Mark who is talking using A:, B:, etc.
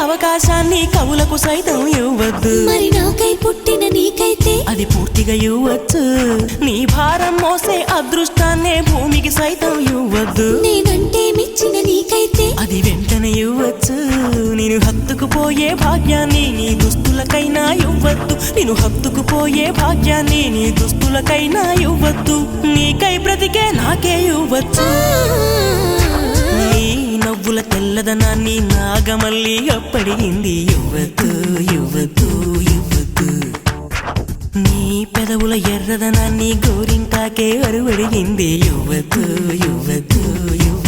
A: అవకాశాన్ని కవులకు సైతం ఇవ్వద్దు,
B: మరి నాకై పుట్టిన నీకైతే
A: అది పూర్తిగా ఇవ్వచ్చు. నీ భారం మోసే అదృష్టాన్నే భూమికి సైతం ఇవ్వద్దు,
B: నేనంటే మెచ్చిన నీకైతే
A: అది వెంటనే ఇవ్వచ్చు. నేను హత్తుకుపోయే భాగ్యాన్ని నీ దుస్తులకైనా ఇవ్వద్దు, నేను హత్తుకుపోయే భాగ్యాన్ని నీ దుస్తులకైనా ఇవ్వద్దు. నీకై బ్రతికే నాకే ఇవ్వచ్చు. నీ నవ్వుల తెల్లదనాన్ని నాగమల్లి అప్పడిగింది, ఇవ్వద్దు ఇవ్వద్దు ఇవ్వద్దు. నీ పెదవుల ఎర్రదనాన్ని గోరింటాకే అరువడిగింది, ఇవ్వద్దు ఇవ్వద్దు ఇవ్వద్దు.